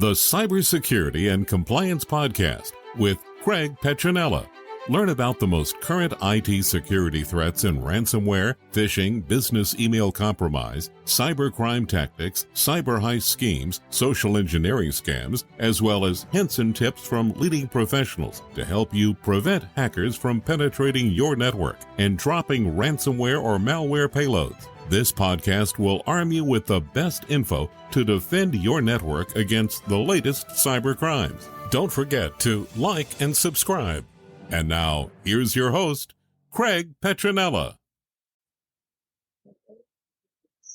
the Cybersecurity and Compliance Podcast with Craig Petronella. Learn about the most current IT security threats in ransomware, phishing, business email compromise, cybercrime tactics, cyber heist schemes, social engineering scams, as well as hints and tips from leading professionals to help you prevent hackers from penetrating your network and dropping ransomware or malware payloads. This podcast will arm you with the best info to defend your network against the latest cyber crimes. Don't forget to like and subscribe. And now, here's your host, Craig Petronella.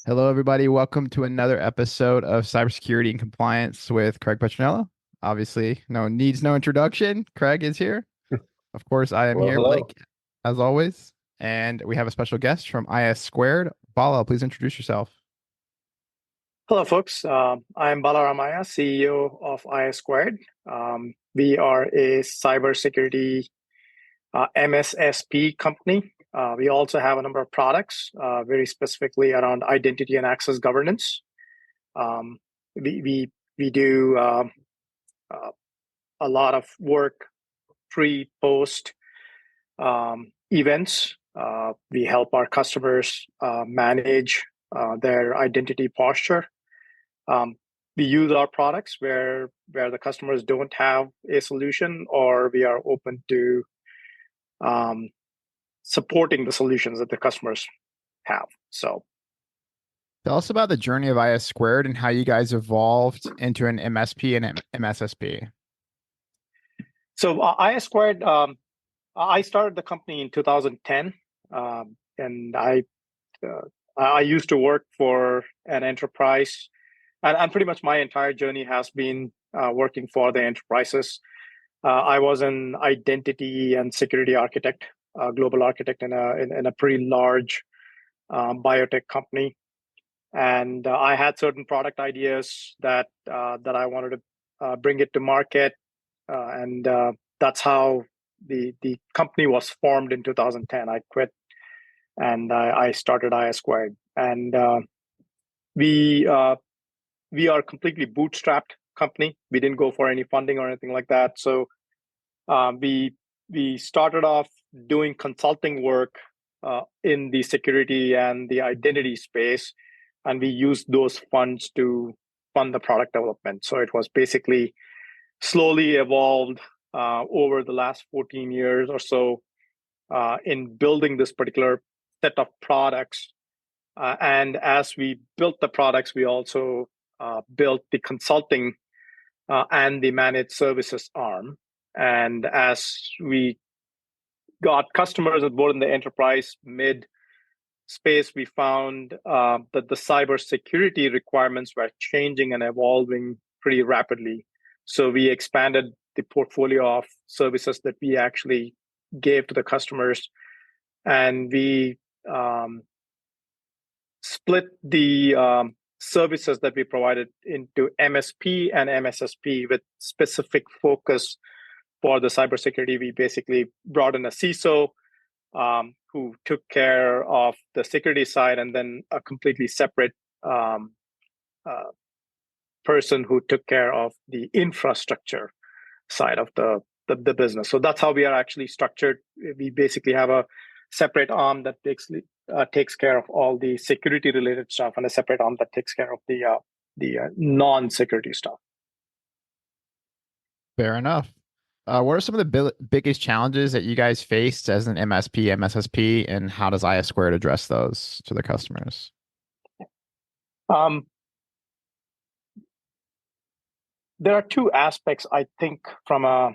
Hello, everybody. Welcome to another episode of Cybersecurity and Compliance with Craig Petronella. Obviously, needs no introduction. Craig is here. Of course, I am here, hello. Blake, as always. And we have a special guest from ISSquared. Bala, please introduce yourself. Hello, folks. I'm Bala Ramaya, CEO of ISSquared. We are a cybersecurity MSSP company. We also have a number of products, very specifically around identity and access governance. We do a lot of work pre-post events. We help our customers manage their identity posture. We use our products where the customers don't have a solution, or we are open to supporting the solutions that the customers have. So, Tell us about the journey of ISSquared and how you guys evolved into an MSP and MSSP. So ISSquared, I started the company in 2010, and I used to work for an enterprise, and pretty much my entire journey has been working for the enterprises. I was an identity and security architect, global architect in a pretty large biotech company, and I had certain product ideas that I wanted to bring it to market, and that's how the company was formed in 2010. I quit, and I started ISSquared, and we are a completely bootstrapped company. We didn't go for any funding or anything like that. So we started off doing consulting work in the security and the identity space, and we used those funds to fund the product development. So it was basically slowly evolved over the last 14 years or so in building this particular set of products. And as we built the products, we also built the consulting and the managed services arm. And as we got customers at both in the enterprise mid space, we found that the cybersecurity requirements were changing and evolving pretty rapidly. So we expanded the portfolio of services that we actually gave to the customers, and we split the services that we provided into MSP and MSSP with specific focus for the cybersecurity. We basically brought in a CISO who took care of the security side, and then a completely separate person who took care of the infrastructure side of the business. So that's how we are actually structured. We basically have a separate arm that takes care of all the security related stuff, and a separate arm that takes care of the non-security stuff. Fair enough. What are some of the biggest challenges that you guys faced as an MSP, MSSP, and how does ISSquared address those to the customers? There are two aspects, I think, from a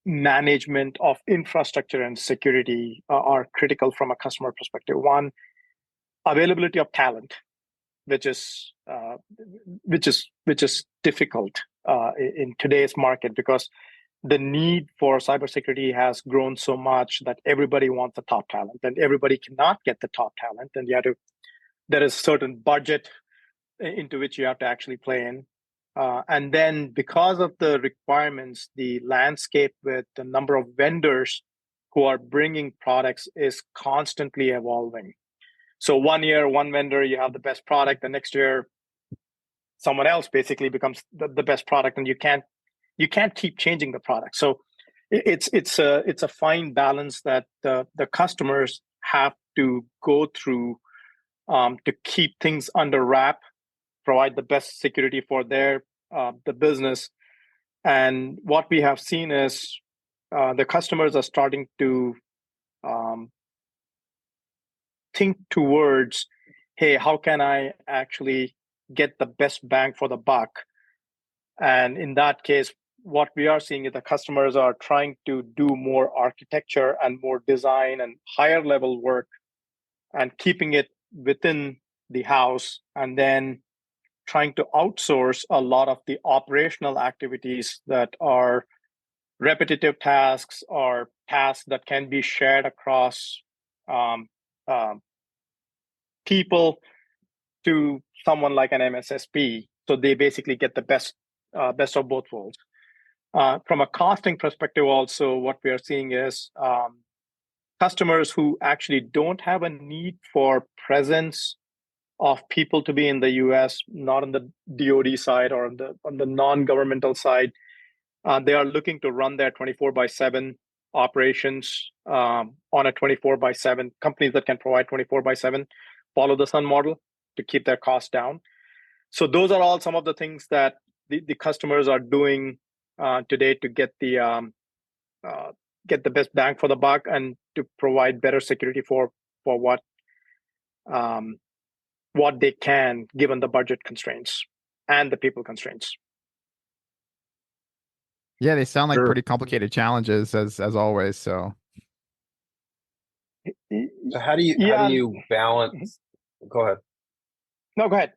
management of infrastructure and security are critical from a customer perspective. One, availability of talent, which is difficult in today's market, because the need for cybersecurity has grown so much that everybody wants the top talent, and everybody cannot get the top talent, and there is certain budget into which you have to actually play in. And then because of the requirements, the landscape with the number of vendors who are bringing products is constantly evolving. So one year, one vendor, you have the best product. The next year, someone else basically becomes the best product, and you can't keep changing the product. So it's a fine balance that the customers have to go through to keep things under wrap, provide the best security for their the business. And what we have seen is the customers are starting to think towards, hey, how can I actually get the best bang for the buck? And in that case, what we are seeing is the customers are trying to do more architecture and more design and higher level work and keeping it within the house, and then trying to outsource a lot of the operational activities that are repetitive tasks or tasks that can be shared across people to someone like an MSSP. So they basically get the best of both worlds. From a costing perspective, also, what we are seeing is customers who actually don't have a need for presence of people to be in the US, not on the DoD side or on the non-governmental side. They are looking to run their 24/7 operations on a 24/7. Companies that can provide 24/7 follow the sun model to keep their costs down. So those are all some of the things that the customers are doing today to get the best bang for the buck and to provide better security for what they can, given the budget constraints and the people constraints. Yeah, they sound like Sure. pretty complicated challenges as always. So So how do you balance? Go ahead. No, go ahead.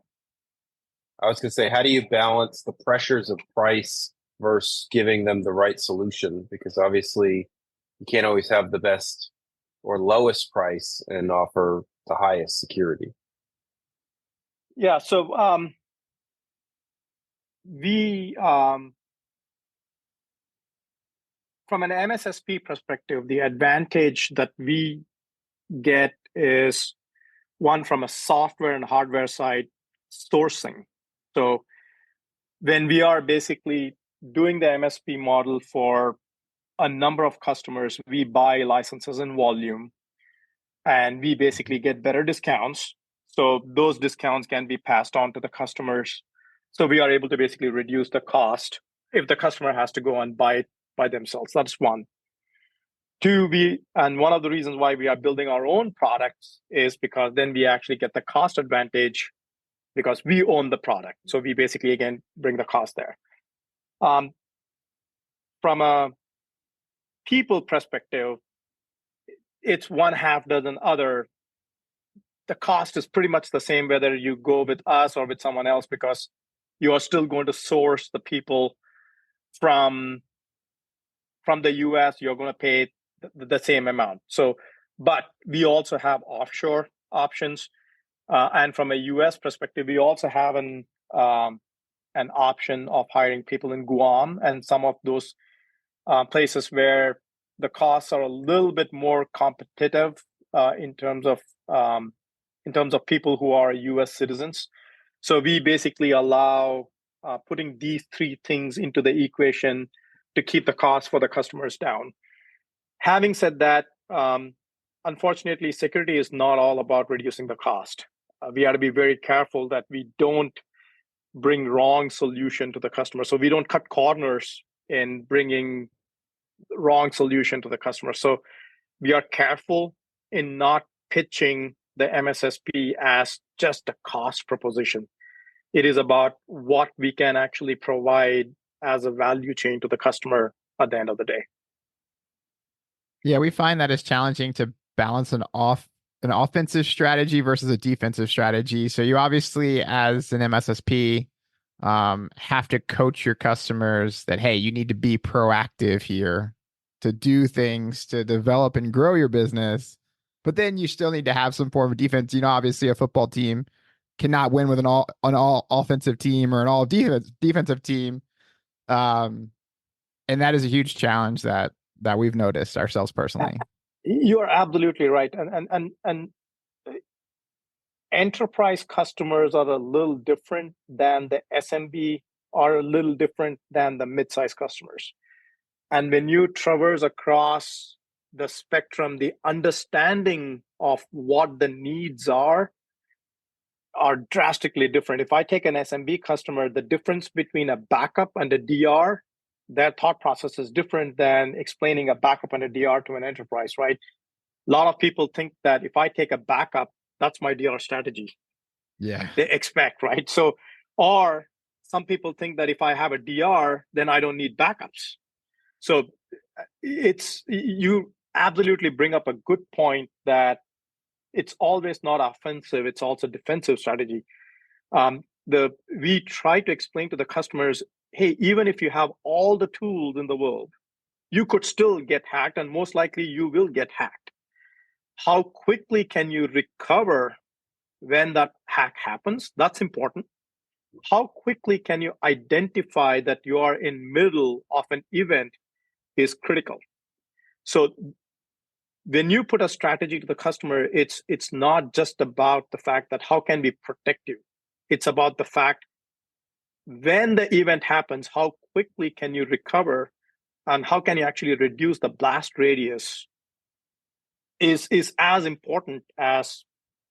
I was going to say, how do you balance the pressures of price versus giving them the right solution? Because obviously you can't always have the best or lowest price and offer the highest security. Yeah, so we from an MSSP perspective, the advantage that we get is one from a software and hardware side, sourcing. So when we are basically doing the MSP model for a number of customers, we buy licenses in volume and we basically get better discounts. So those discounts can be passed on to the customers. So we are able to basically reduce the cost if the customer has to go and buy it by themselves. That's one. Two, and one of the reasons why we are building our own products is because then we actually get the cost advantage because we own the product. So we basically, again, bring the cost there. From a people perspective, it's one half dozen other. The cost is pretty much the same whether you go with us or with someone else, because you are still going to source the people from the US. You're going to pay the same amount. So, but we also have offshore options, and from a US perspective, we also have an option of hiring people in Guam and some of those places where the costs are a little bit more competitive in terms of people who are US citizens. So we basically allow putting these three things into the equation to keep the costs for the customers down. Having said that, unfortunately, security is not all about reducing the cost. We have to be very careful that we don't bring wrong solution to the customer. So we don't cut corners in bringing wrong solution to the customer. So we are careful in not pitching the MSSP as just a cost proposition. It is about what we can actually provide as a value chain to the customer at the end of the day. yeah, we find that it's challenging to balance an offensive strategy versus a defensive strategy. So you obviously, as an MSSP, have to coach your customers that, hey, you need to be proactive here to do things to develop and grow your business. But then you still need to have some form of defense. You know, obviously a football team cannot win with an all offensive team or an all defensive team. And that is a huge challenge that we've noticed ourselves personally. You are absolutely right. And enterprise customers are a little different than the SMB, are a little different than the mid-sized customers. And when you traverse across the spectrum, the understanding of what the needs are drastically different. If I take an SMB customer, the difference between a backup and a DR, their thought process is different than explaining a backup and a DR to an enterprise, right? A lot of people think that if I take a backup, that's my DR strategy. Yeah. They expect, right? So, or some people think that if I have a DR, then I don't need backups. So you absolutely bring up a good point that it's always not offensive, it's also defensive strategy. We try to explain to the customers, hey, even if you have all the tools in the world, you could still get hacked, and most likely you will get hacked. How quickly can you recover when that hack happens? That's important. How quickly can you identify that you are in middle of an event is critical. So when you put a strategy to the customer, it's not just about the fact that how can we protect you. It's about the fact when the event happens, how quickly can you recover, and how can you actually reduce the blast radius is as important as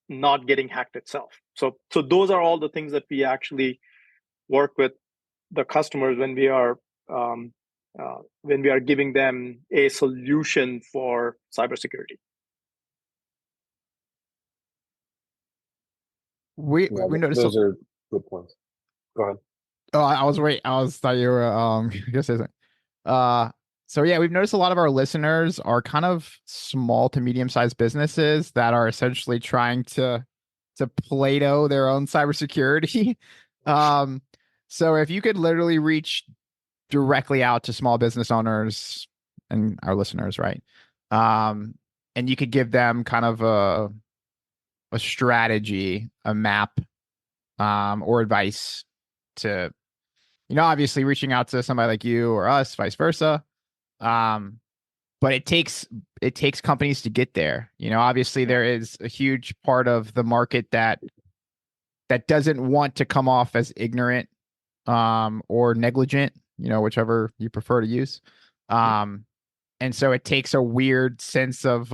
not getting hacked itself. So those are all the things that we actually work with the customers when we are giving them a solution for cybersecurity. We noticed those are good points. Go ahead. Oh, I thought you were gonna say something. So yeah, we've noticed a lot of our listeners are kind of small to medium-sized businesses that are essentially trying to Play-Doh their own cybersecurity. So if you could literally reach directly out to small business owners and our listeners, right? And you could give them kind of a strategy, a map, or advice to, obviously reaching out to somebody like you or us, vice versa. But it takes companies to get there. Obviously there is a huge part of the market that doesn't want to come off as ignorant, or negligent, whichever you prefer to use. And so it takes a weird sense of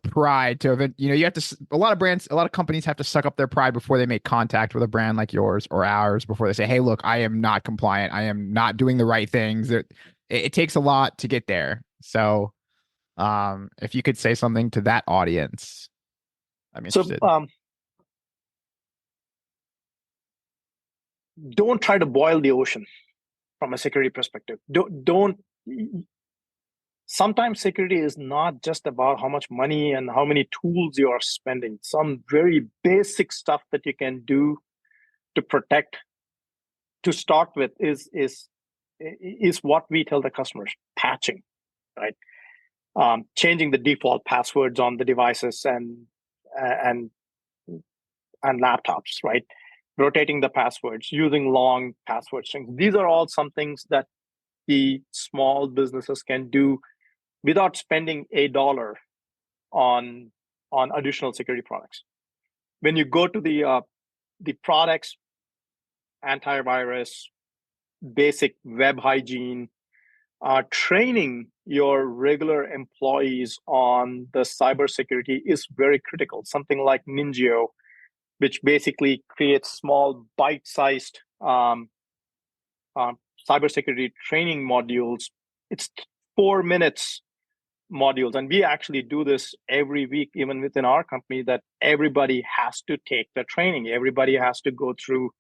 pride to event. You have to, a lot of companies have to suck up their pride before they make contact with a brand like yours or ours, before they say, hey, look, I am not compliant. I am not doing the right things. It takes a lot to get there. So if you could say something to that audience, I'm interested. So don't try to boil the ocean from a security perspective. Don't. Sometimes security is not just about how much money and how many tools you are spending. Some very basic stuff that you can do to protect, to start with, is what we tell the customers: patching, right? Changing the default passwords on the devices and laptops, right? Rotating the passwords, using long password strings. These are all some things that the small businesses can do without spending $1 on additional security products. When you go to the products, antivirus, basic web hygiene, training your regular employees on the cybersecurity is very critical. Something like Ninja, which basically creates small bite-sized cybersecurity training modules. It's 4 minutes modules. And we actually do this every week, even within our company, that everybody has to take the training. Everybody has to go through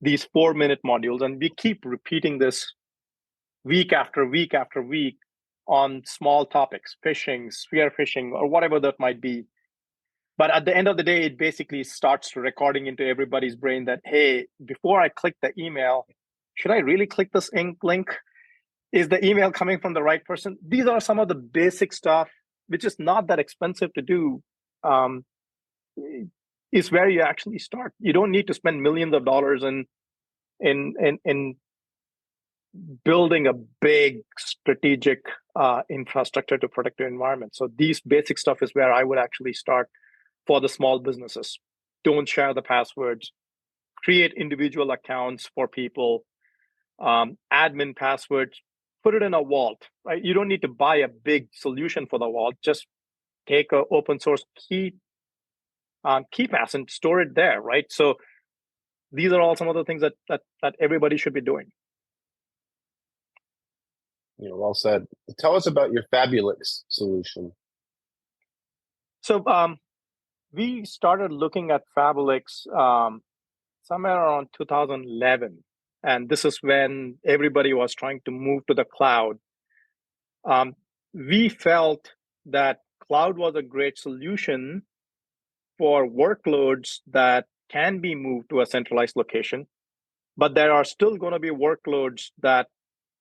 these 4-minute modules. And we keep repeating this week after week after week on small topics, phishing, spear phishing, or whatever that might be. But at the end of the day, it basically starts recording into everybody's brain that, hey, before I click the email, should I really click this link? Is the email coming from the right person? These are some of the basic stuff, which is not that expensive to do, is where you actually start. You don't need to spend millions of dollars in building a big strategic infrastructure to protect your environment. So these basic stuff is where I would actually start for the small businesses. Don't share the passwords. Create individual accounts for people. Admin passwords. Put it in a vault. Right? You don't need to buy a big solution for the vault. Just take an open source key pass and store it there. Right. So these are all some of the things that everybody should be doing. Well said. Tell us about your Fabulix solution. So we started looking at Fabulix somewhere around 2011. And this is when everybody was trying to move to the cloud. We felt that cloud was a great solution for workloads that can be moved to a centralized location, but there are still going to be workloads that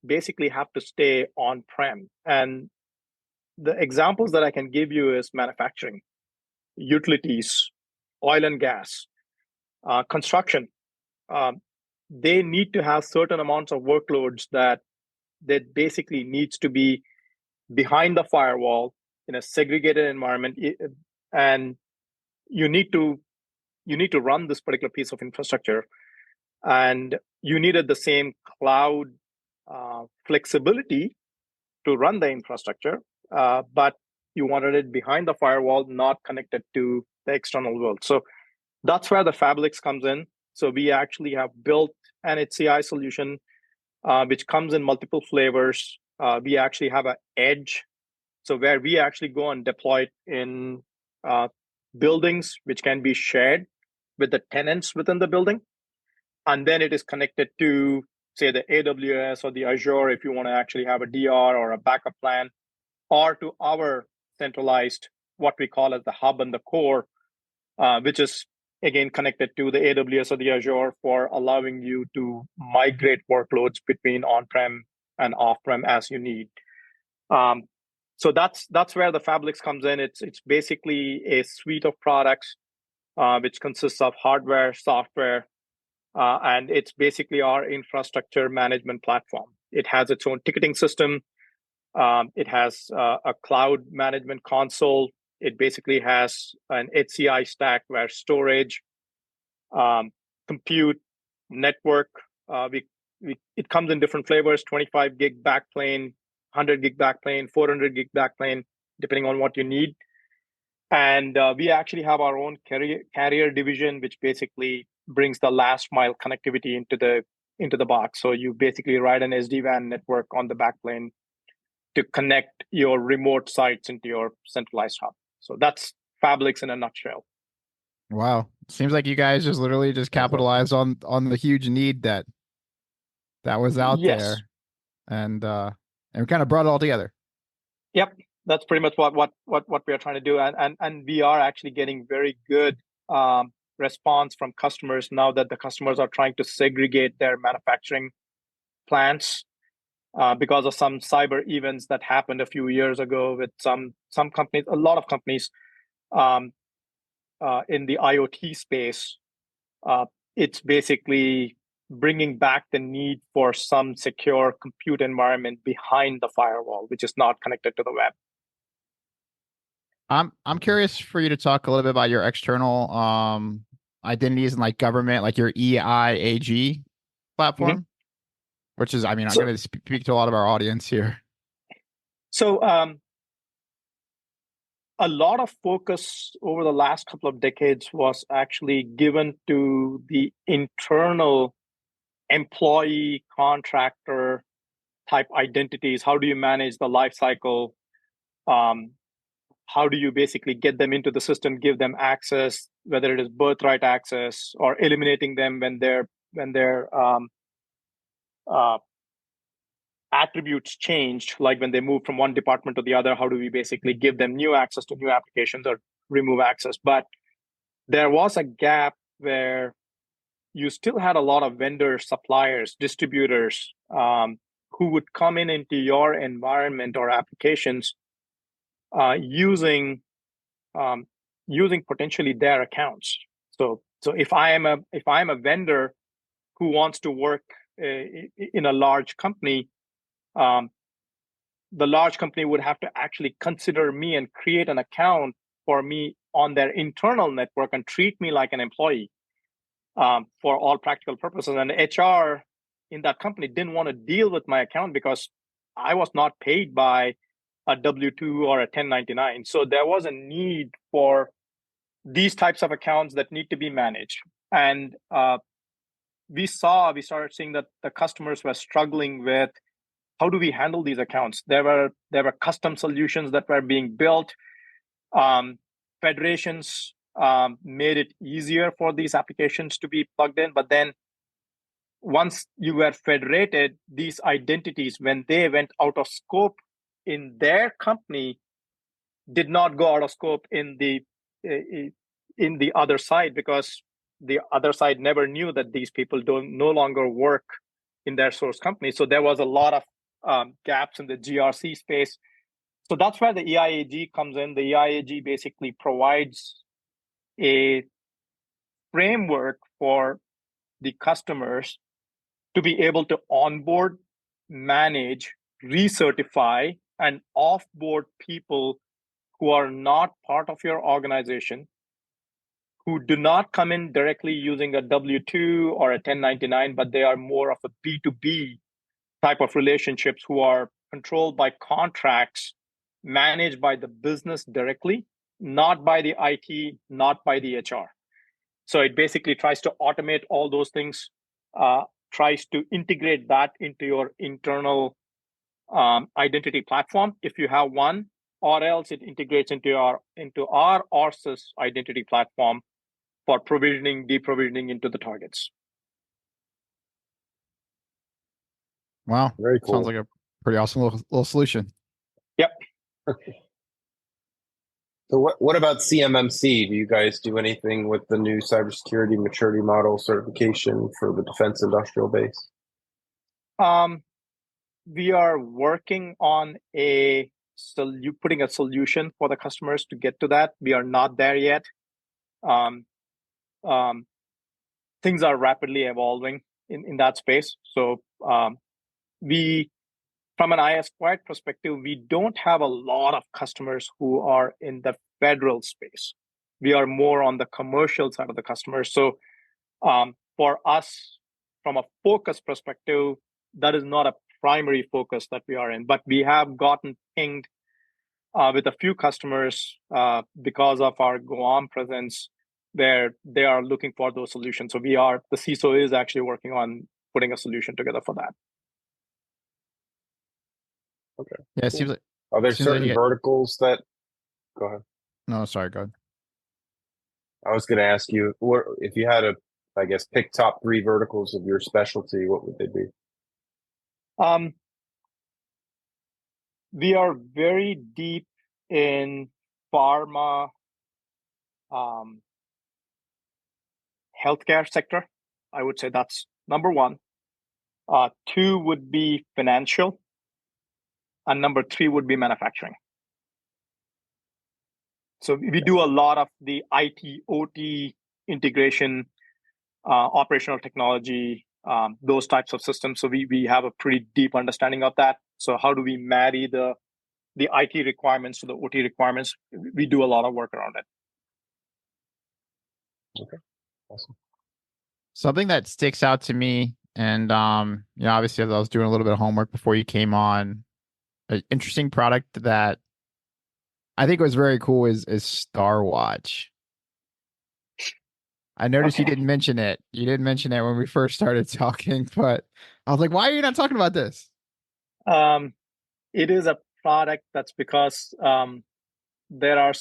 basically have to stay on-prem. And the examples that I can give you is manufacturing, utilities, oil and gas, construction. They need to have certain amounts of workloads that basically needs to be behind the firewall in a segregated environment, and you need to run this particular piece of infrastructure, and you needed the same cloud flexibility to run the infrastructure, but you wanted it behind the firewall, not connected to the external world. So that's where the Fabulix comes in. So we actually have built an HCI solution, which comes in multiple flavors. We actually have an edge, so where we actually go and deploy it in buildings, which can be shared with the tenants within the building. And then it is connected to, say, the AWS or the Azure, if you want to actually have a DR or a backup plan, or to our centralized, what we call as the hub and the core, which is, again, connected to the AWS or the Azure for allowing you to migrate workloads between on-prem and off-prem as you need. So that's where the Fabulix comes in. It's basically a suite of products which consists of hardware, software, and it's basically our infrastructure management platform. It has its own ticketing system. It has a cloud management console. It basically has an HCI stack where storage, compute, network. It comes in different flavors: 25 gig backplane, 100 gig backplane, 400 gig backplane, depending on what you need. And we actually have our own carrier division, which basically brings the last mile connectivity into the box. So you basically ride an SD-WAN network on the backplane to connect your remote sites into your centralized hub. So that's Fabulix in a nutshell. Wow. Seems like you guys just literally just capitalized on the huge need that was out there. And we kind of brought it all together. Yep. That's pretty much what we are trying to do. And we are actually getting very good response from customers now that the customers are trying to segregate their manufacturing plants because of some cyber events that happened a few years ago with some companies, a lot of companies in the IoT space. It's basically bringing back the need for some secure compute environment behind the firewall, which is not connected to the web. I'm curious for you to talk a little bit about your external identities and like government, like your EIAG platform, which is, I'm going to speak to a lot of our audience here. So a lot of focus over the last couple of decades was actually given to the internal employee contractor type identities. How do you manage the life cycle? How do you basically get them into the system, give them access, whether it is birthright access or eliminating them when their attributes changed, like when they move from one department to the other? How do we basically give them new access to new applications or remove access? But there was a gap where you still had a lot of vendors, suppliers, distributors who would come into your environment or applications using potentially their accounts. So if I am a vendor who wants to work in a large company, the large company would have to actually consider me and create an account for me on their internal network and treat me like an employee for all practical purposes. And HR in that company didn't want to deal with my account because I was not paid by a W-2 or a 1099. So there was a need for these types of accounts that need to be managed. And we started seeing that the customers were struggling with how do we handle these accounts. There were custom solutions that were being built. Federations made it easier for these applications to be plugged in, but then once you were federated, these identities, when they went out of scope in their company, did not go out of scope in the other side, because the other side never knew that these people no longer work in their source company. So there was a lot of gaps in the GRC space. So that's where the EIAG comes in. The EIAG basically provides a framework for the customers to be able to onboard, manage, recertify, and offboard people who are not part of your organization, who do not come in directly using a W-2 or a 1099, but they are more of a B2B type of relationships, who are controlled by contracts, managed by the business directly, not by the IT, not by the HR. So it basically tries to automate all those things, tries to integrate that into your internal identity platform if you have one, or else it integrates into our RSys identity platform for provisioning, deprovisioning into the targets. Wow. Very cool. Sounds like a pretty awesome little solution. Yep. So what about CMMC? Do you guys do anything with the new cybersecurity maturity model certification for the defense industrial base? We are working on putting a solution for the customers to get to that. We are not there yet. Things are rapidly evolving in that space. So from an ISSquared perspective, we don't have a lot of customers who are in the federal space. We are more on the commercial side of the customers. So for us, from a focus perspective, that is not a primary focus that we are in. But we have gotten pinged with a few customers because of our Guam presence, where they are looking for those solutions. So the CISO is actually working on putting a solution together for that. Okay. Yeah, it seems like. Are there seems like certain verticals that? Go ahead. No, sorry, go ahead. I was going to ask you, if you had to, I guess, pick top 3 verticals of your specialty, what would they be? We are very deep in pharma, healthcare sector. I would say that's number 1. 2 would be financial, and number 3 would be manufacturing. So we do a lot of the IT, OT integration, operational technology, those types of systems. So we have a pretty deep understanding of that. So how do we marry the IT requirements to the OT requirements? We do a lot of work around it. Okay, awesome. Something that sticks out to me, and obviously as I was doing a little bit of homework before you came on, an interesting product that I think was very cool is StarWatch. I noticed you didn't mention it. You didn't mention it when we first started talking, but I was like, why are you not talking about this? It is a product that's because there are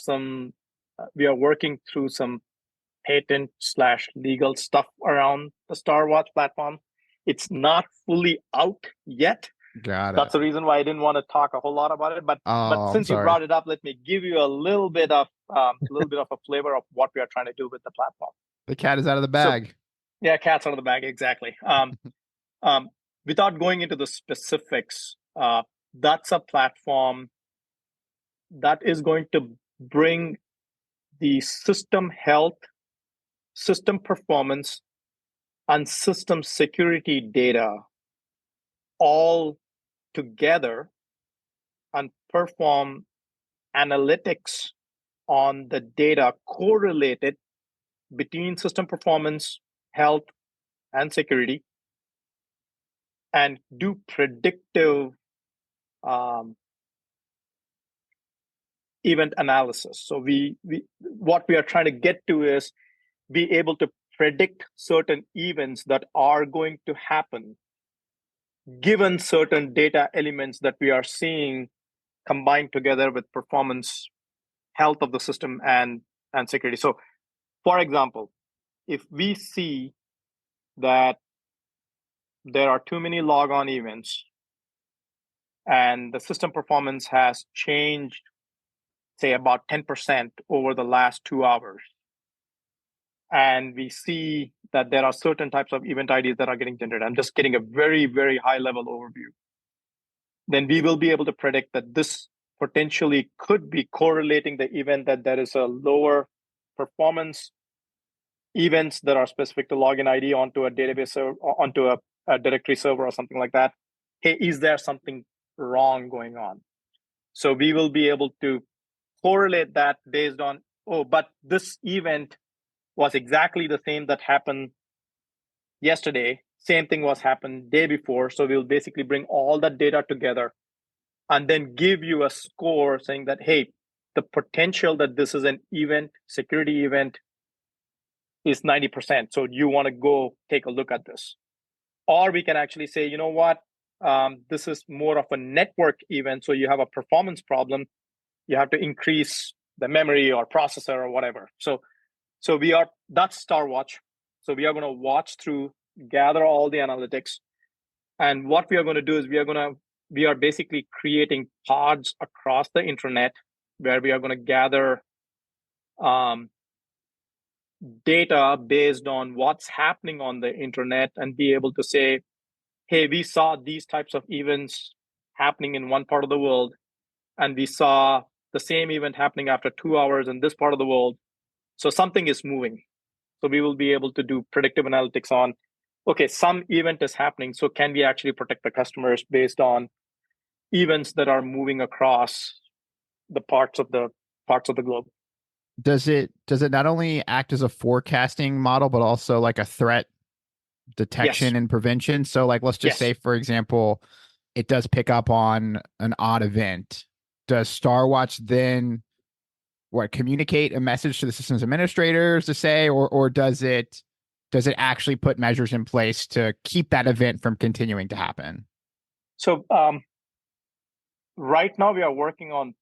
we are working through some patent/legal stuff around the StarWatch platform. It's not fully out yet. Got it. That's the reason why I didn't want to talk a whole lot about it. But since you brought it up, let me give you a little bit of a flavor of what we are trying to do with the platform. The cat is out of the bag. So, yeah, cat's out of the bag, exactly. Without going into the specifics, that's a platform that is going to bring the system health, system performance, and system security data all together and perform analytics on the data correlated between system performance, health, and security, and do predictive event analysis. So what we are trying to get to is be able to predict certain events that are going to happen given certain data elements that we are seeing combined together with performance, health of the system, and security. So, for example, if we see that there are too many logon events and the system performance has changed, say, about 10% over the last 2 hours, and we see that there are certain types of event IDs that are getting generated, I'm just getting a very, very high level overview, then we will be able to predict that this potentially could be correlating the event that there is a lower performance events that are specific to login ID onto a database server, onto a directory server or something like that. Hey, is there something wrong going on? So we will be able to correlate that based on, but this event was exactly the same that happened yesterday. Same thing was happened day before. So we'll basically bring all that data together and then give you a score saying that, hey, the potential that this is an event, security event, is 90%. So you want to go take a look at this. Or we can actually say, you know what, this is more of a network event. So you have a performance problem. You have to increase the memory or processor or whatever. So that's StarWatch. So we are going to watch through, gather all the analytics. And what we are going to do is we are basically creating pods across the internet where we are going to gather data based on what's happening on the internet and be able to say, hey, we saw these types of events happening in one part of the world, and we saw the same event happening after 2 hours in this part of the world. So something is moving. So we will be able to do predictive analytics on, okay, some event is happening. So can we actually protect the customers based on events that are moving across the parts of the globe? Does it not only act as a forecasting model, but also like a threat detection and prevention? So like, let's just say, for example, it does pick up on an odd event. Does StarWatch then communicate a message to the systems administrators to say, or does it actually put measures in place to keep that event from continuing to happen? So right now we are working on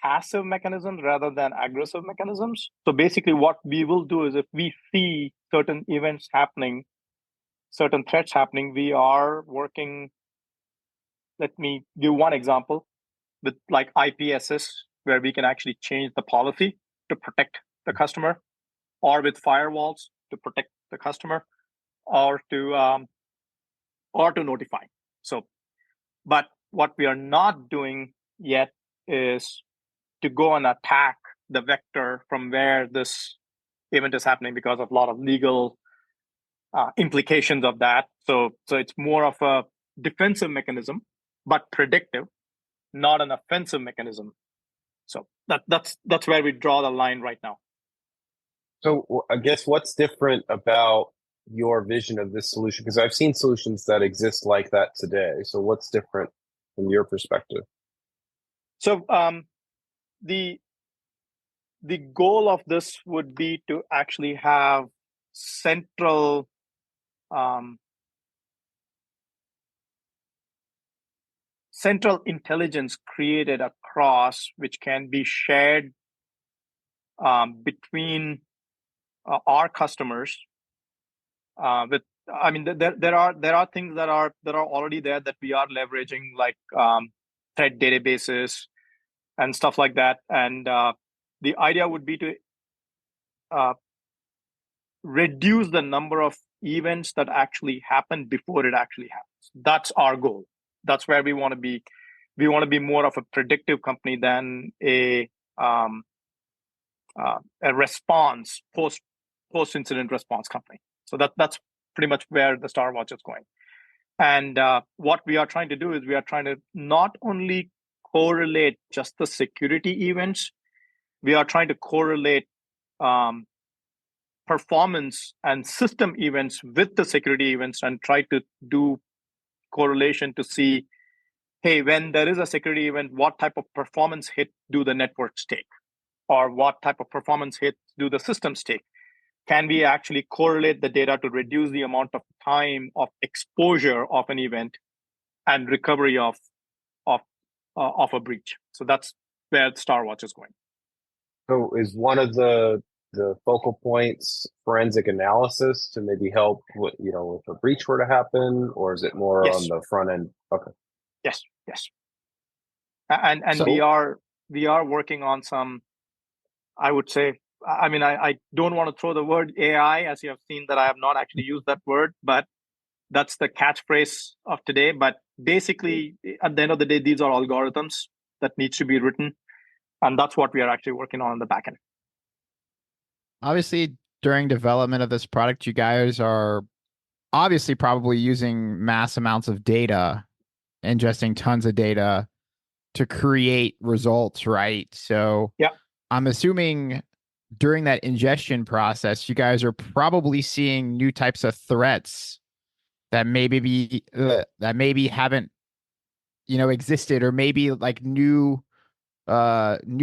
passive mechanisms rather than aggressive mechanisms. So basically what we will do is if we see certain events happening, certain threats happening, we are working, let me give one example, with like IPSS, where we can actually change the policy to protect the customer, or with firewalls to protect the customer, or to notify. So, but what we are not doing yet is to go and attack the vector from where this event is happening because of a lot of legal implications of that. So it's more of a defensive mechanism, but predictive, not an offensive mechanism. So that's where we draw the line right now. So I guess what's different about your vision of this solution? Because I've seen solutions that exist like that today. So what's different from your perspective? So the goal of this would be to actually have central intelligence created across, which can be shared between our customers. There are things that are already there that we are leveraging, like thread databases and stuff like that. And the idea would be to reduce the number of events that actually happen before it actually happens. That's our goal. That's where we want to be. We want to be more of a predictive company than a response post incident response company. So that's pretty much where the StarWatch is going. And what we are trying to do is we are trying to not only correlate just the security events, we are trying to correlate performance and system events with the security events and try to do correlation to see, hey, when there is a security event, what type of performance hit do the networks take? Or what type of performance hit do the systems take? Can we actually correlate the data to reduce the amount of time of exposure of an event and recovery of a breach? So that's where StarWatch is going. So is one of the focal points forensic analysis to maybe help with, if a breach were to happen, or is it more Yes. on the front end? Okay. Yes. And So- we are working on some, I would say, I don't want to throw the word AI, as you have seen that I have not actually used that word, but that's the catchphrase of today. But basically, at the end of the day, these are algorithms that needs to be written. And that's what we are actually working on the back end. Obviously, during development of this product, you guys are obviously probably using mass amounts of data, ingesting tons of data to create results, right? So yeah, I'm assuming during that ingestion process, you guys are probably seeing new types of threats that maybe haven't existed, or maybe like new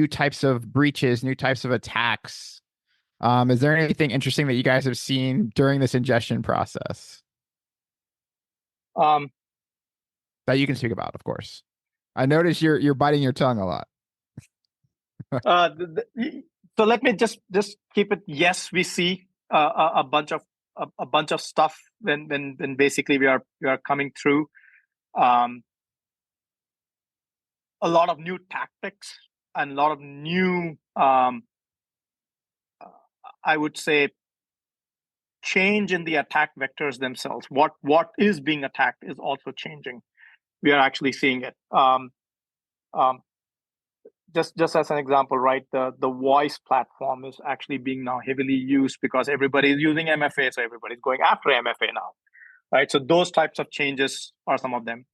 types of breaches, new types of attacks. Is there anything interesting that you guys have seen during this ingestion process that you can speak about? Of course, I notice you're biting your tongue a lot. So let me just keep it. Yes, we see a bunch of stuff when basically we are coming through. A lot of new tactics and a lot of new, I would say, change in the attack vectors themselves. What is being attacked is also changing. We are actually seeing it. Just as an example, right? The voice platform is actually being now heavily used because everybody is using MFA, so everybody's going after MFA now, right? So those types of changes are some of them.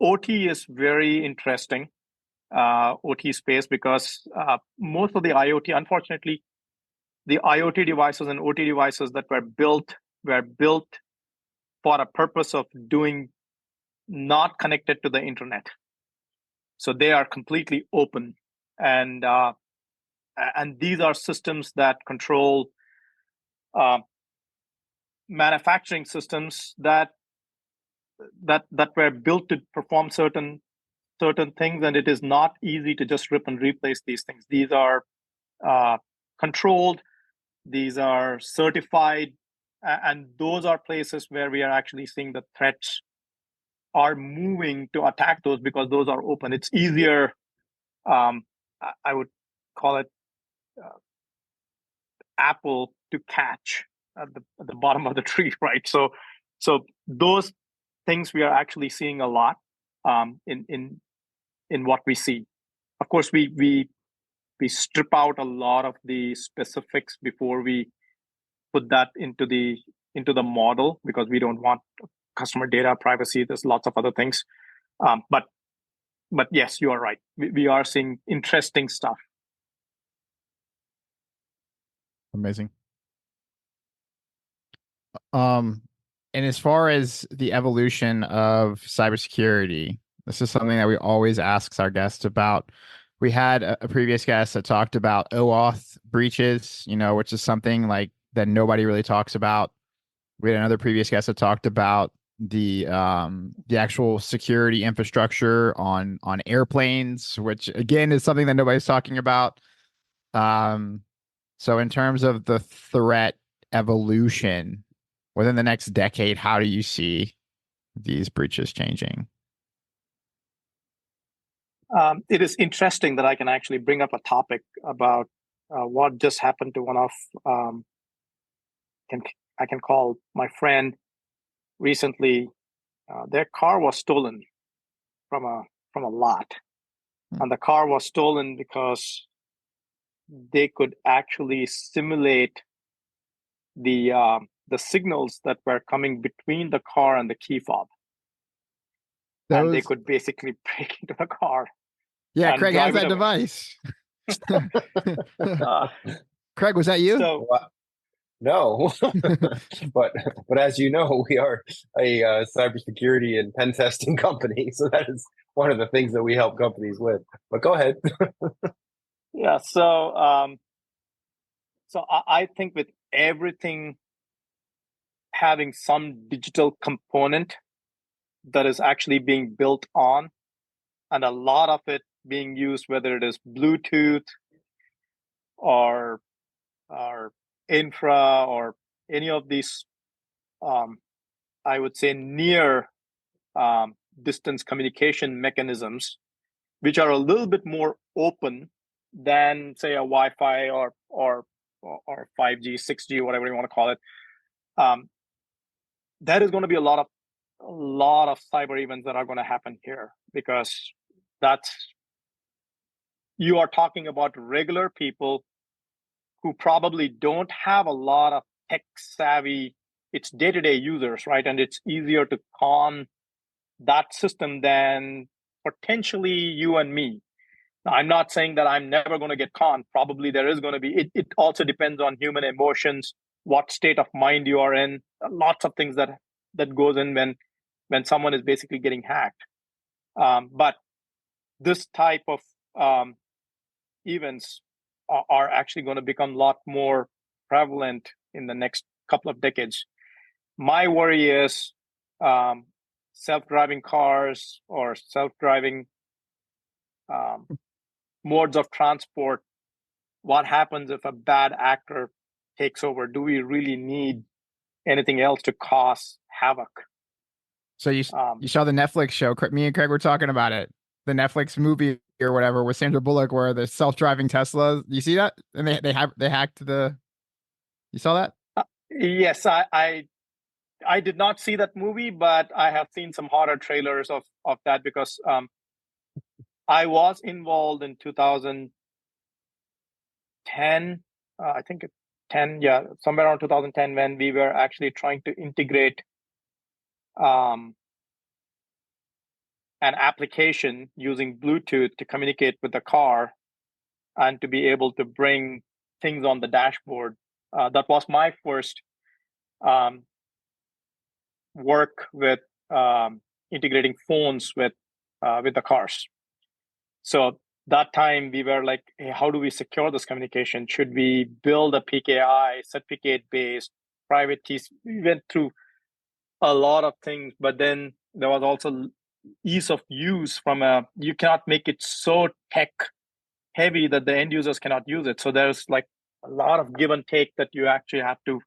OT is very interesting, OT space, because most of the IoT, unfortunately, the IoT devices and OT devices that were built for a purpose of doing not connected to the internet. So they are completely open, and these are systems that control manufacturing systems that were built to perform certain things, and it is not easy to just rip and replace these things. These are controlled, these are certified, and those are places where we are actually seeing the threats are moving to attack those, because those are open. It's easier. I would call it apple to catch at the bottom of the tree, right? So those things we are actually seeing a lot in what we see. Of course, we strip out a lot of the specifics before we put that into the model, because we don't want customer data privacy. There's lots of other things, but yes, you are right. We are seeing interesting stuff. Amazing. And as far as the evolution of cybersecurity, this is something that we always ask our guests about. We had a previous guest that talked about OAuth breaches, which is something like that nobody really talks about. We had another previous guest that talked about the actual security infrastructure on airplanes, which again is something that nobody's talking about. So in terms of the threat evolution within the next decade, how do you see these breaches changing? It is interesting that I can actually bring up a topic about what just happened to one of I can call my friend recently. Their car was stolen from a lot, and the car was stolen because they could actually simulate the signals that were coming between the car and the key fob. And they could basically break into the car. Yeah, Craig has that device. Craig, was that you? So No, but as you know, we are a cybersecurity and pen testing company, so that is one of the things that we help companies with. But go ahead. yeah, so I think with everything having some digital component that is actually being built on, and a lot of it being used, whether it is Bluetooth or infra or any of these, I would say near distance communication mechanisms, which are a little bit more open than say a Wi-Fi or 5G, 6G, whatever you want to call it. There is going to be a lot of cyber events that are going to happen here, because you are talking about regular people who probably don't have a lot of tech savvy. It's day-to-day users, right? And it's easier to con that system than potentially you and me. Now, I'm not saying that I'm never going to get conned. Probably there is going to be. It also depends on human emotions, what state of mind you are in. Lots of things that goes in when someone is basically getting hacked. But this type of events are actually going to become a lot more prevalent in the next couple of decades. My worry is self-driving cars or self-driving modes of transport. What happens if a bad actor takes over? Do we really need anything else to cause havoc? So you saw the Netflix show. Me and Craig were talking about it. The Netflix movie or whatever with Sandra Bullock, where the self-driving Tesla. You see that? And they hacked the. You saw that? Yes, I did not see that movie, but I have seen some horror trailers of that, because I was involved in 2010. I think 10, yeah, somewhere around 2010, when we were actually trying to integrate an application using Bluetooth to communicate with the car and to be able to bring things on the dashboard. That was my first work with integrating phones with the cars. So that time we were like, hey, how do we secure this communication? Should we build a PKI, certificate-based, private keys? We went through a lot of things, but then there was also ease of use you cannot make it so tech heavy that the end users cannot use it. So there's like a lot of give and take that you actually have to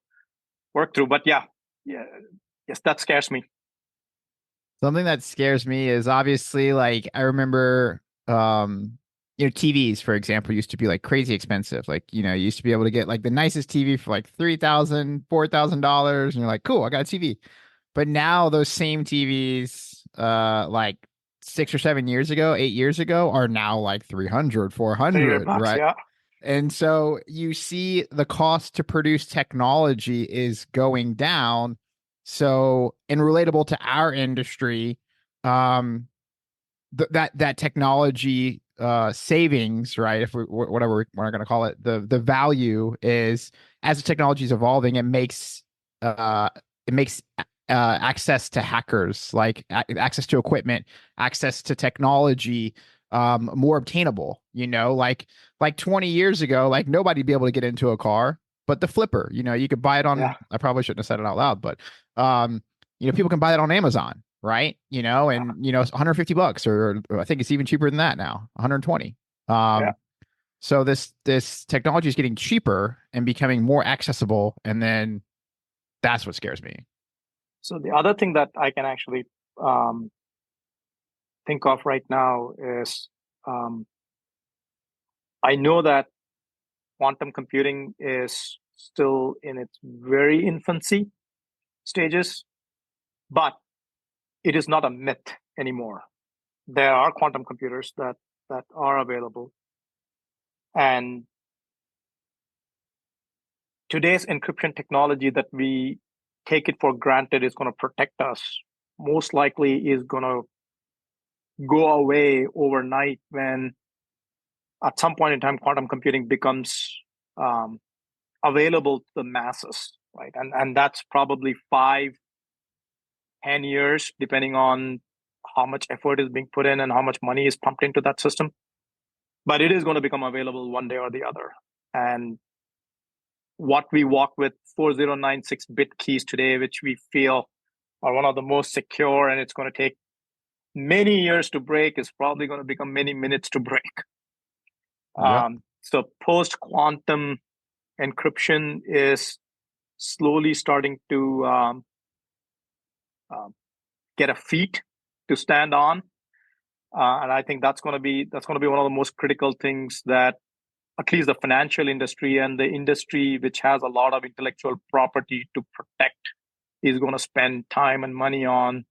work through. But yes, that scares me. Something that scares me is obviously, like, I remember, TVs, for example, used to be like crazy expensive. Like, you used to be able to get like the nicest TV for like $3,000, $4,000. And you're like, cool, I got a TV. But now those same TVs, like 6 or 7 years ago, 8 years ago, are now like 300, 400, right? Yeah. And so you see the cost to produce technology is going down. So, and relatable to our industry, that technology savings, right? If whatever we're going to call it, the value is, as the technology is evolving, it makes access to hackers, like access to equipment, access to technology, more obtainable. Like 20 years ago, like nobody'd be able to get into a car, but the flipper, you could buy it on. Yeah. I probably shouldn't have said it out loud, but people can buy that on Amazon, right? And it's $150, or I think it's even cheaper than that now, 120. So this technology is getting cheaper and becoming more accessible, and then that's what scares me. So the other thing that I can actually think of right now is I know that quantum computing is still in its very infancy stages, but it is not a myth anymore. There are quantum computers that are available. And today's encryption technology that we take it for granted is going to protect us, most likely is going to go away overnight when at some point in time, quantum computing becomes available to the masses, right? And that's probably 5-10 years, depending on how much effort is being put in and how much money is pumped into that system. But it is going to become available one day or the other. And what we walk with 4096-bit keys today, which we feel are one of the most secure, and it's going to take many years to break, is probably going to become many minutes to break. Yep. So post-quantum encryption is slowly starting to get a feet to stand on, and I think that's going to be one of the most critical things that at least the financial industry and the industry which has a lot of intellectual property to protect is going to spend time and money on.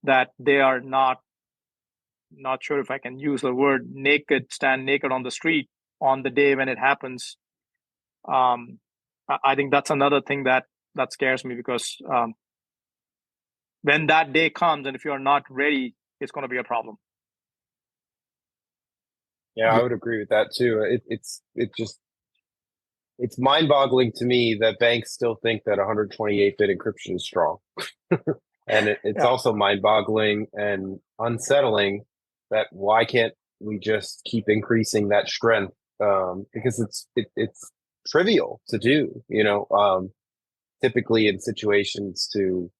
That they are not sure if I can use the word stand naked on the street on the day when it happens. I think that's another thing that scares me, because when that day comes, and if you are not ready, it's going to be a problem. Yeah, I would agree with that too. It's mind-boggling to me that banks still think that 128-bit encryption is strong. And it's also mind-boggling and unsettling that why can't we just keep increasing that strength? Because it's trivial to do, typically in situations to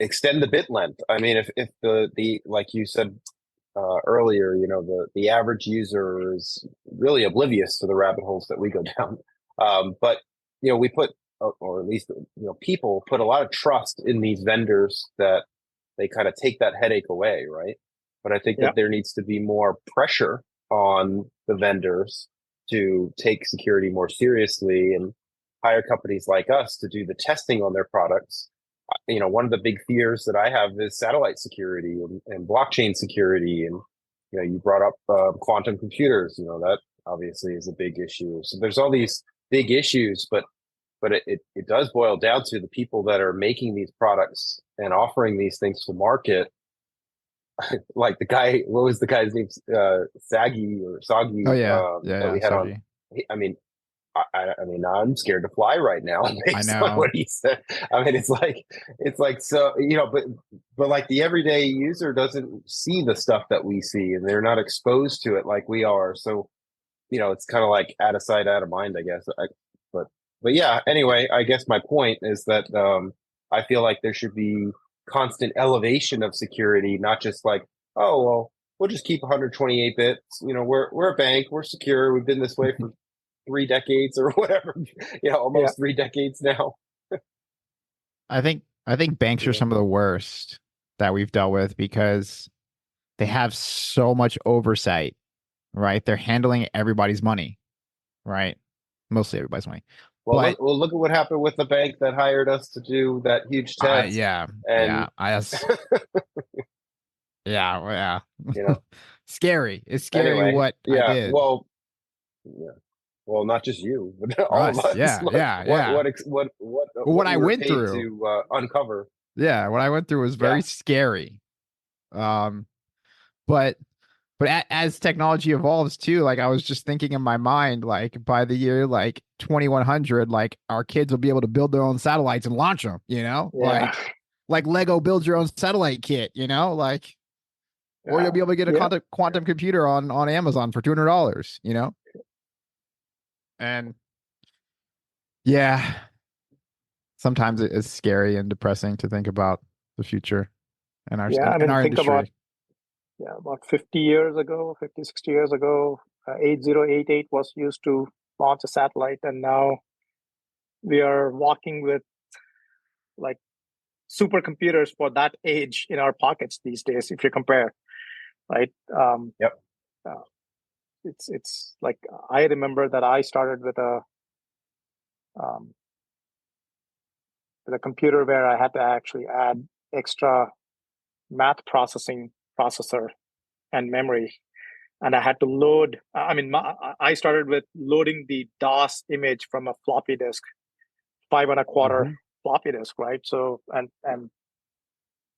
extend the bit length. I mean, if the like you said earlier, the average user is really oblivious to the rabbit holes that we go down. But we put, or at least people put a lot of trust in these vendors that they kind of take that headache away, right? But I think that there needs to be more pressure on the vendors to take security more seriously and hire companies like us to do the testing on their products. One of the big fears that I have is satellite security and blockchain security. And, you brought up quantum computers, that obviously is a big issue. So there's all these big issues, but it does boil down to the people that are making these products and offering these things to market. Like the guy, what was the guy's name? Sagi. Oh yeah, that we had Sagi. on. I mean, I'm scared to fly right now based on what he said. I mean, it's like so, but like the everyday user doesn't see the stuff that we see, and they're not exposed to it like we are. So, it's kind of like out of sight, out of mind, I guess. But yeah. Anyway, I guess my point is that I feel like there should be constant elevation of security, not just like, oh well, we'll just keep 128 bits. We're a bank, we're secure, we've been this way for 3 decades or whatever, almost 3 decades now. I think banks are some of the worst that we've dealt with, because they have so much oversight, right? They're handling everybody's money, right? Mostly everybody's money. Well, look at what happened with the bank that hired us to do that huge test. Scary. It's scary anyway, what I did. Well, not just you, but all of us. What I went through to uncover. Yeah, what I went through was very scary. But as technology evolves too, like I was just thinking in my mind, like by the year like 2100, like our kids will be able to build their own satellites and launch them. Like Lego builds your own satellite kit. Or you'll be able to get a quantum computer on Amazon for $200. And sometimes it is scary and depressing to think about the future in our industry. About 50 years ago, 50, 60 years ago, 8088 was used to launch a satellite. And now we are walking with like supercomputers for that age in our pockets these days, if you compare, right? It's like, I remember that I started with a computer where I had to actually add extra math processor and memory, and I had to load. I started with loading the DOS image from a floppy disk, 5 1/4 floppy disk, right? So and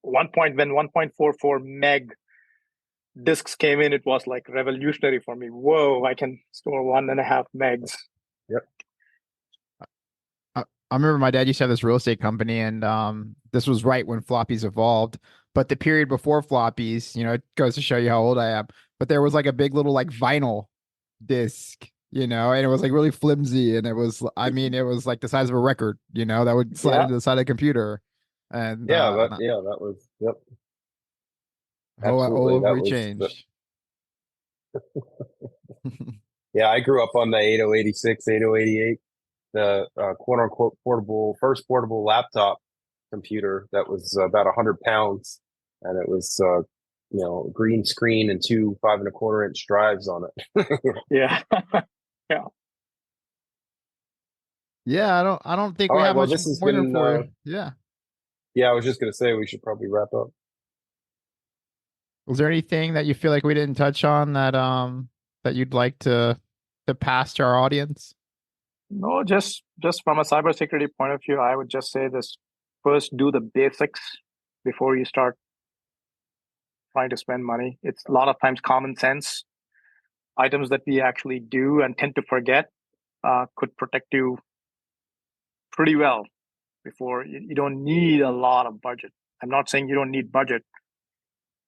one point when 1.44 meg disks came in, it was like revolutionary for me. Whoa, I can store 1.5 megs. Yep. I remember my dad used to have this real estate company, and this was right when floppies evolved. But the period before floppies, it goes to show you how old I am. But there was like a big little like vinyl disc, and it was like really flimsy, and it was like the size of a record, that would slide into the side of the computer. And that was yep. All Absolutely, have we changed. Yeah, I grew up on the 8086, 8088, the quote unquote first portable laptop computer that was about 100 pounds, and it was green screen and 2 5.25-inch drives on it. Yeah. Yeah, I don't think All we right, have well, much this has more been for yeah. Yeah, I was just gonna say we should probably wrap up. Was there anything that you feel like we didn't touch on that you'd like to pass to our audience? No, just from a cybersecurity point of view, I would just say this: first, do the basics before you start trying to spend money. It's a lot of times common sense items that we actually do and tend to forget could protect you pretty well. Before you don't need a lot of budget. I'm not saying you don't need budget,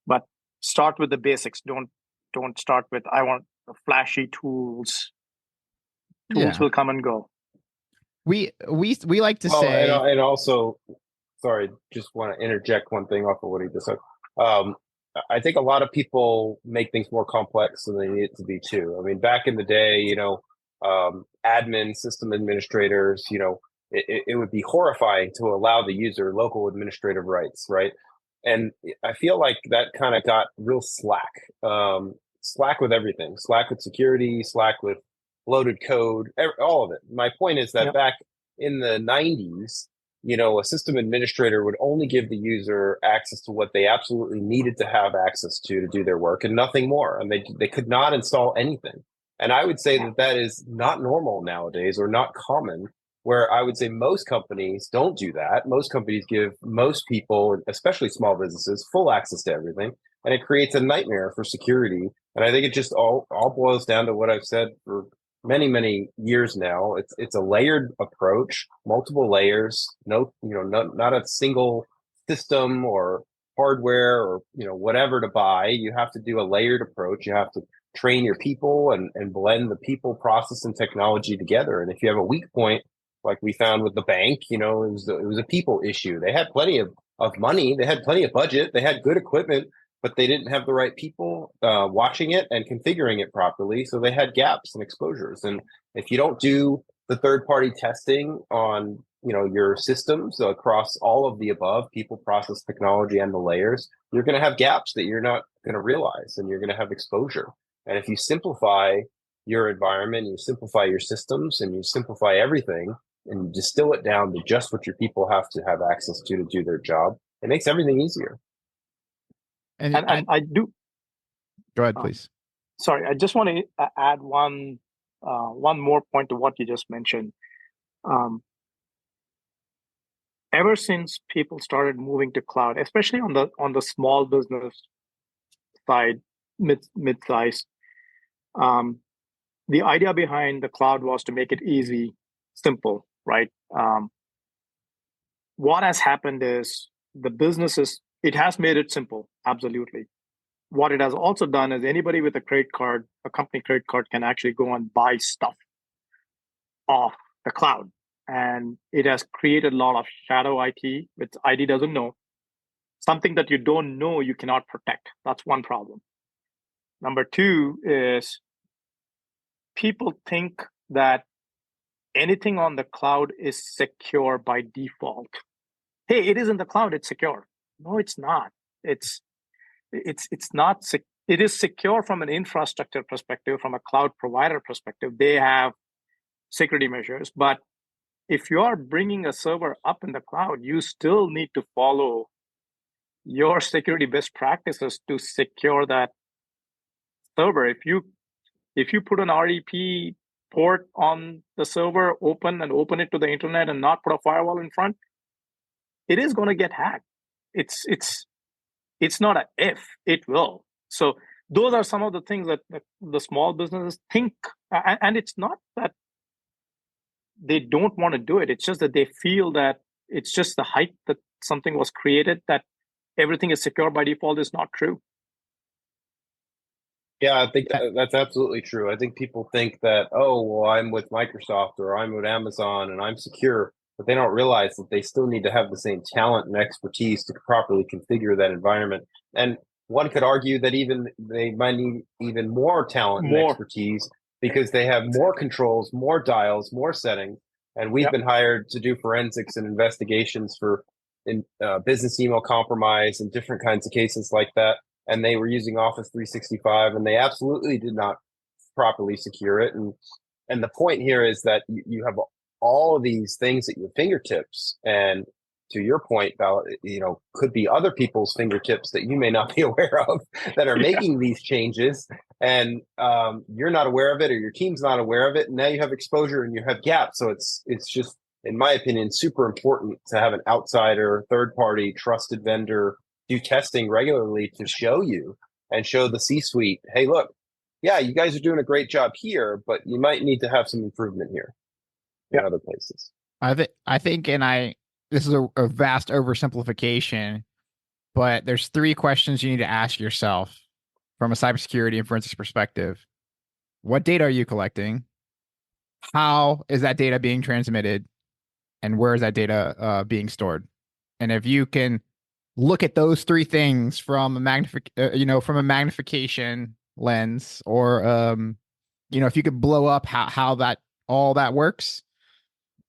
but start with the basics. Don't start with I want the flashy tools. Tools will come and go. We like to say, and also, sorry, just want to interject one thing off of what he just said. I think a lot of people make things more complex than they need it to be too. I mean, back in the day, admin system administrators, it would be horrifying to allow the user local administrative rights, right? And I feel like that kind of got real slack. Slack with everything, slack with security, slack with loaded code, all of it. My point is that back in the 90s, a system administrator would only give the user access to what they absolutely needed to have access to do their work and nothing more. And they could not install anything. And I would say that is not normal nowadays or not common, where I would say most companies don't do that. Most companies give most people, especially small businesses, full access to everything. And it creates a nightmare for security. And I think it just all boils down to what I've said for many, many years now. It's a layered approach, multiple layers, not a single system or hardware or whatever to buy. You have to do a layered approach. You have to train your people and blend the people, process, and technology together. And if you have a weak point, like we found with the bank, it was a people issue. They had plenty of money, they had plenty of budget, they had good equipment, but they didn't have the right people watching it and configuring it properly. So they had gaps and exposures. And if you don't do the third-party testing on your systems across all of the above, people, process, technology, and the layers, you're going to have gaps that you're not going to realize, and you're going to have exposure. And if you simplify your environment, you simplify your systems, and you simplify everything, and you distill it down to just what your people have to have access to do their job, it makes everything easier. And I do. Go ahead, please. Sorry, I just want to add one more point to what you just mentioned. Ever since people started moving to cloud, especially on the small business side, mid-size, the idea behind the cloud was to make it easy, simple, right? What has happened is it has made it simple, absolutely. What it has also done is anybody with a credit card, a company credit card, can actually go and buy stuff off the cloud. And it has created a lot of shadow IT, which IT doesn't know. Something that you don't know, you cannot protect. That's one problem. Number two is people think that anything on the cloud is secure by default. Hey, it is in the cloud, it's secure. No, it's not. It's not. It is secure from an infrastructure perspective, from a cloud provider perspective. They have security measures, but if you are bringing a server up in the cloud, you still need to follow your security best practices to secure that server. If you put an RDP port on the server, open it to the internet and not put a firewall in front, it is going to get hacked. It's not a if, it will. So those are some of the things that the small businesses think, and it's not that they don't want to do it. It's just that they feel that it's just the hype that something was created, that everything is secure by default is not true. Yeah, I think that's absolutely true. I think people think that, oh, well, I'm with Microsoft or I'm with Amazon and I'm secure, but they don't realize that they still need to have the same talent and expertise to properly configure that environment. And one could argue that even they might need even more talent and expertise because they have more controls, more dials, more settings. And we've been hired to do forensics and investigations for business email compromise and different kinds of cases like that. And they were using Office 365, and they absolutely did not properly secure it. And the point here is that you have all of these things at your fingertips, and to your point, Bala, could be other people's fingertips that you may not be aware of that are making these changes, and you're not aware of it, or your team's not aware of it, and now you have exposure and you have gaps. So it's just, in my opinion, super important to have an outsider, third-party, trusted vendor do testing regularly to show you and show the C-suite, hey, look, yeah, you guys are doing a great job here, but you might need to have some improvement here in other places. I think, this is a vast oversimplification, but there's 3 questions you need to ask yourself from a cybersecurity and forensics perspective. What data are you collecting? How is that data being transmitted? And where is that data being stored? And if you can look at those 3 things from a magnification lens, or if you could blow up how that all that works.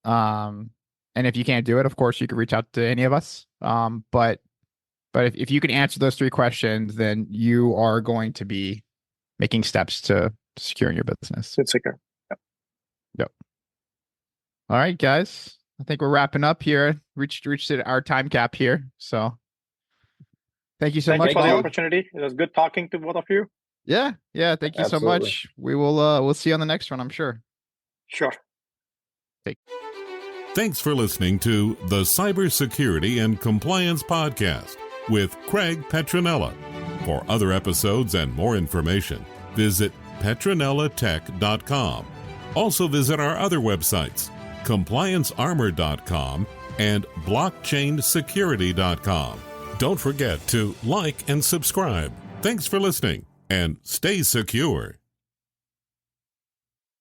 And if you can't do it, of course, you can reach out to any of us. But if you can answer those 3 questions, then you are going to be making steps to securing your business. It's secure. Yep. All right, guys. I think we're wrapping up here. Reached our time cap here. So thank you so much for the opportunity. It was good talking to both of you. Yeah. Thank you so much. We will we'll see you on the next one, I'm sure. Sure. Thanks for listening to the Cybersecurity and Compliance Podcast with Craig Petronella. For other episodes and more information, visit petronellatech.com. Also visit our other websites, compliancearmor.com and blockchainsecurity.com. Don't forget to like and subscribe. Thanks for listening, and stay secure.